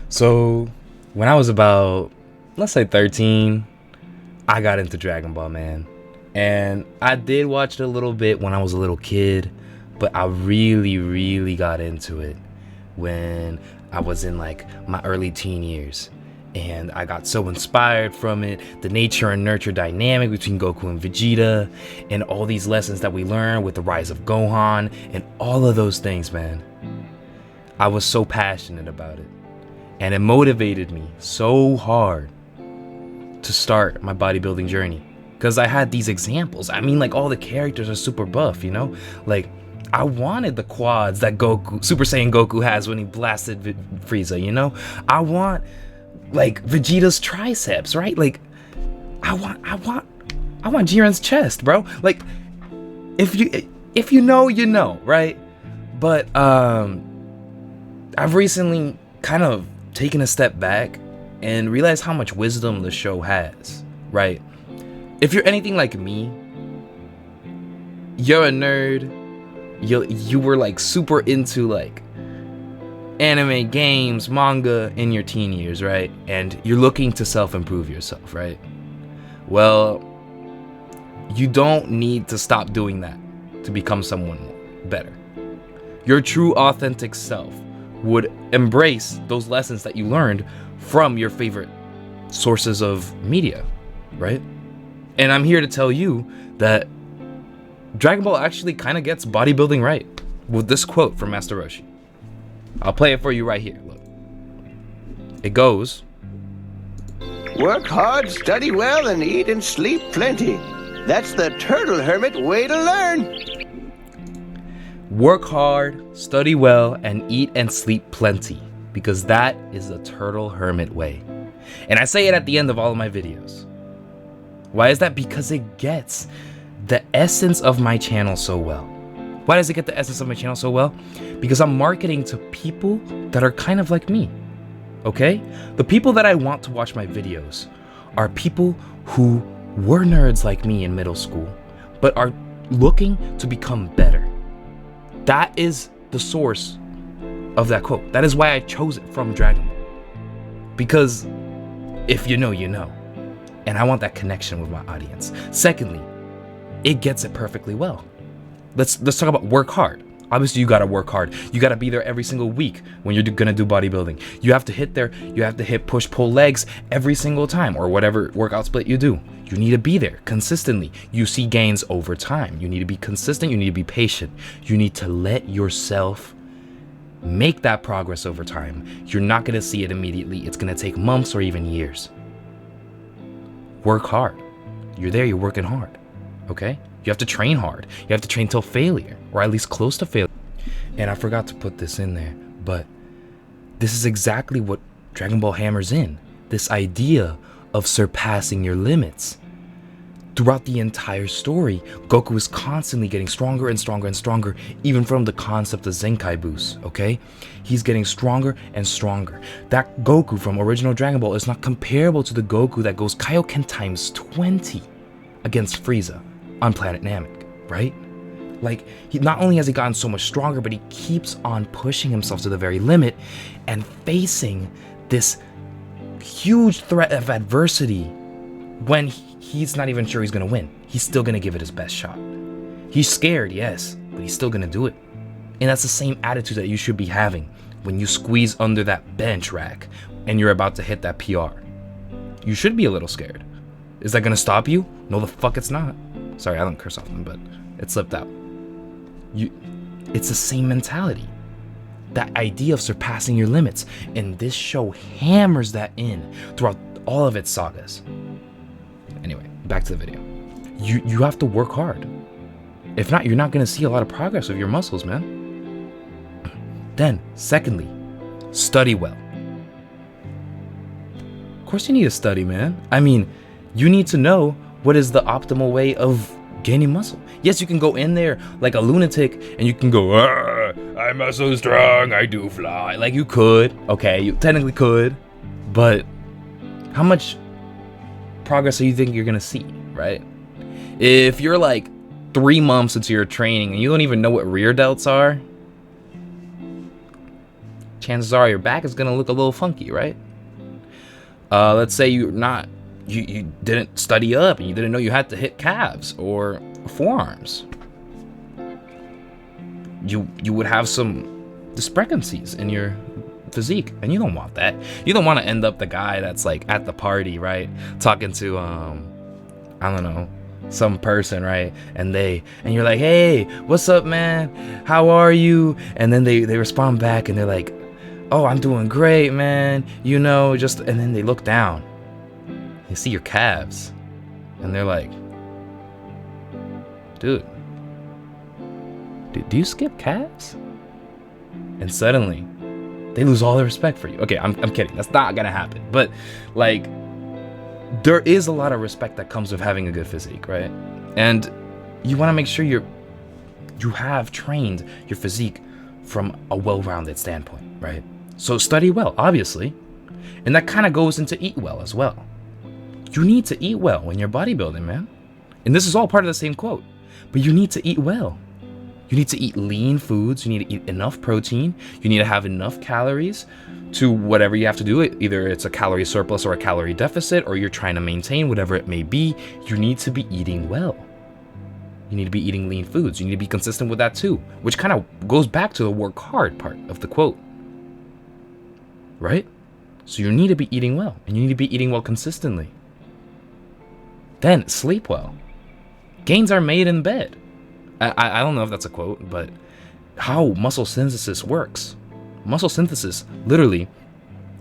So, when I was about, let's say 13, I got into Dragon Ball, man. And I did watch it a little bit when I was a little kid, but I really got into it when I was in like my early teen years. And I got so inspired from it, the nature and nurture dynamic between Goku and Vegeta, and all these lessons that we learned with the rise of Gohan, and all of those things, man. I was so passionate about it. And it motivated me so hard to start my bodybuilding journey. Because I had these examples. I mean, like, all the characters are super buff, you know? Like, I wanted the quads that Goku, Super Saiyan Goku has when he blasted Frieza, you know? I want, like, Vegeta's triceps, right? Like, I want Jiren's chest, bro. Like, if you know, you know, right? But, I've recently kind of taken a step back and realized how much wisdom the show has, right? If you're anything like me, you're a nerd. You were like super into like anime, games, manga in your teen years, right? And you're looking to self-improve yourself, right? Well, you don't need to stop doing that to become someone better. Your true authentic self would embrace those lessons that you learned from your favorite sources of media, right? And I'm here to tell you that Dragon Ball actually kind of gets bodybuilding right with this quote from Master Roshi. I'll play it for you right here. Look. It goes, "Work hard, study well, and eat and sleep plenty. That's the turtle hermit way to learn." Work hard, study well, and eat and sleep plenty, because that is the turtle hermit way. And I say it at the end of all of my videos. Why is that? Because it gets the essence of my channel so well. Why does it get the essence of my channel so well? Because I'm marketing to people that are kind of like me, okay? The people that I want to watch my videos are people who were nerds like me in middle school, but are looking to become better. That is the source of that quote. That is why I chose it from Dragon Ball. Because if you know, you know. And I want that connection with my audience. Secondly, it gets it perfectly well. Let's talk about work hard. Obviously, you gotta work hard. You gotta be there every single week when you're gonna do bodybuilding. You have to hit push-pull legs every single time, or whatever workout split you do. You need to be there consistently. You see gains over time. You need to be consistent. You need to be patient. You need to let yourself make that progress over time. You're not gonna see it immediately. It's gonna take months or even years. Work hard. You're there, you're working hard, okay? You have to train hard. You have to train till failure, or at least close to failure. And I forgot to put this in there, but this is exactly what Dragon Ball hammers in. This idea of surpassing your limits. Throughout the entire story, Goku is constantly getting stronger and stronger and stronger, even from the concept of Zenkai boost, okay? He's getting stronger and stronger. That Goku from original Dragon Ball is not comparable to the Goku that goes Kaioken times 20 against Frieza on planet Namek, right? Like, not only has he gotten so much stronger, but he keeps on pushing himself to the very limit and facing this huge threat of adversity when he's not even sure he's gonna win. He's still gonna give it his best shot. He's scared, yes, but he's still gonna do it. And that's the same attitude that you should be having when you squeeze under that bench rack and you're about to hit that PR. You should be a little scared. Is that gonna stop you? No, the fuck it's not. Sorry, I don't curse often, but it slipped out. It's the same mentality. That idea of surpassing your limits. And this show hammers that in throughout all of its sagas. Anyway, back to the video. You have to work hard. If not, you're not gonna see a lot of progress with your muscles, man. Then, secondly, study well. Of course you need to study, man. I mean, you need to know what is the optimal way of gaining muscle. Yes, you can go in there like a lunatic and you can go, I'm so strong, I do fly. Like, you could, okay, you technically could, but how much progress do you think you're gonna see, right? If you're like 3 months into your training and you don't even know what rear delts are, chances are your back is gonna look a little funky, right? Let's say you didn't study up and you didn't know you had to hit calves or forearms. You would have some discrepancies in your physique, and you don't want that. You don't want to end up the guy that's like at the party, right, talking to I don't know, some person, right, and you're like, hey, what's up, man, how are you? And then they respond back and they're like, oh, I'm doing great, man, you know, just, and then they look down, they see your calves, and they're like, dude, do you skip calves? And suddenly they lose all their respect for you. Okay, I'm kidding. That's not gonna happen. But like, there is a lot of respect that comes with having a good physique, right? And you want to make sure you have trained your physique from a well-rounded standpoint, right? So study well, obviously, and that kind of goes into eat well as well. You need to eat well when you're bodybuilding, man. And this is all part of the same quote. But you need to eat well. You need to eat lean foods. You need to eat enough protein. You need to have enough calories to whatever you have to do. Either it's a calorie surplus or a calorie deficit, or you're trying to maintain, whatever it may be. You need to be eating well. You need to be eating lean foods. You need to be consistent with that too, which kind of goes back to the work hard part of the quote, right? So you need to be eating well, and you need to be eating well consistently. Then sleep well. Gains are made in bed. I don't know if that's a quote, but how muscle synthesis works. Muscle synthesis, literally,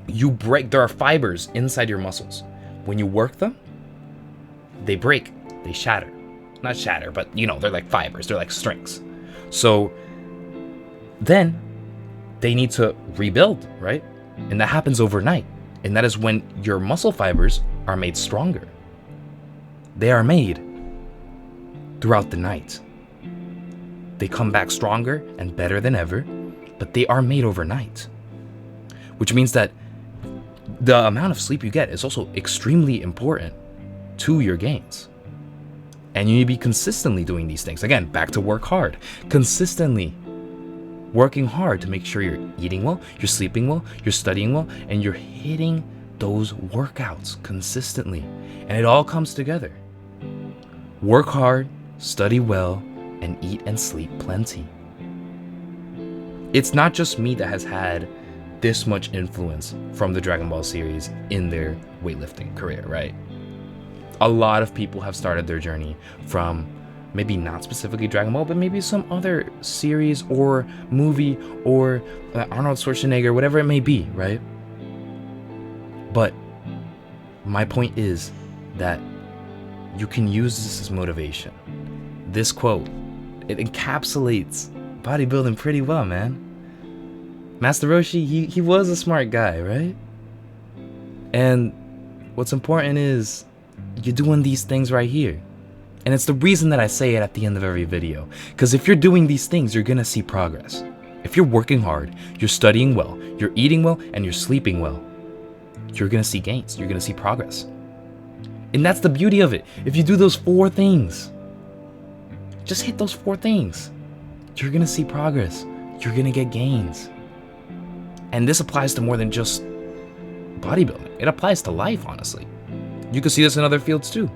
there are fibers inside your muscles. When you work them, they break, they shatter. Not shatter, but you know, they're like fibers, they're like strings. So then they need to rebuild, right? And that happens overnight. And that is when your muscle fibers are made stronger. They are made throughout the night. They come back stronger and better than ever, but they are made overnight. Which means that the amount of sleep you get is also extremely important to your gains. And you need to be consistently doing these things. Again, back to work hard. Consistently working hard to make sure you're eating well, you're sleeping well, you're studying well, and you're hitting those workouts consistently. And it all comes together. Work hard, study well, and eat and sleep plenty. It's not just me that has had this much influence from the Dragon Ball series in their weightlifting career, right? A lot of people have started their journey from maybe not specifically Dragon Ball, but maybe some other series or movie or Arnold Schwarzenegger, whatever it may be, right? But my point is that you can use this as motivation. This quote, it encapsulates bodybuilding pretty well, man. Master Roshi, he was a smart guy, right? And what's important is you're doing these things right here. And it's the reason that I say it at the end of every video. Because if you're doing these things, you're gonna see progress. If you're working hard, you're studying well, you're eating well, and you're sleeping well, you're gonna see gains, you're gonna see progress. And that's the beauty of it. If you do those 4 things, just hit those 4 things, you're gonna see progress, you're gonna get gains. And this applies to more than just bodybuilding. It applies to life, honestly. You can see this in other fields too.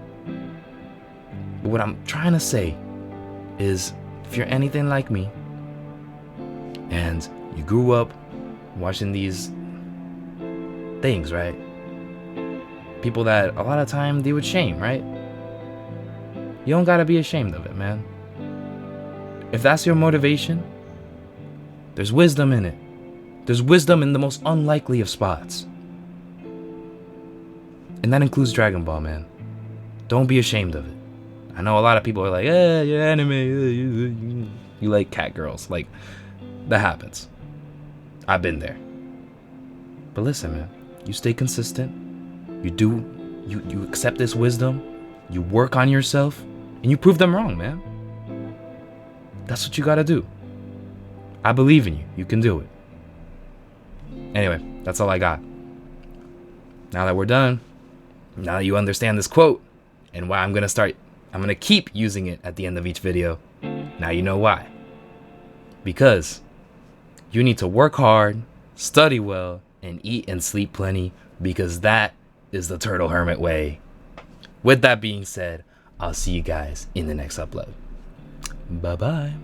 But what I'm trying to say is, if you're anything like me, and you grew up watching these things, right? People that a lot of time they would shame, right? You don't gotta be ashamed of it, man. If that's your motivation, there's wisdom in it. There's wisdom in the most unlikely of spots. And that includes Dragon Ball, man. Don't be ashamed of it. I know a lot of people are like, you're anime, you like cat girls. Like, that happens. I've been there. But listen, man, you stay consistent. You accept this wisdom. You work on yourself, and you prove them wrong, man. That's what you gotta do. I believe in you. You can do it. Anyway, that's all I got. Now that we're done, now that you understand this quote and why I'm gonna keep using it at the end of each video. Now you know why. Because you need to work hard, study well, and eat and sleep plenty, because that is the turtle hermit way. With that being said, I'll see you guys in the next upload. Bye bye.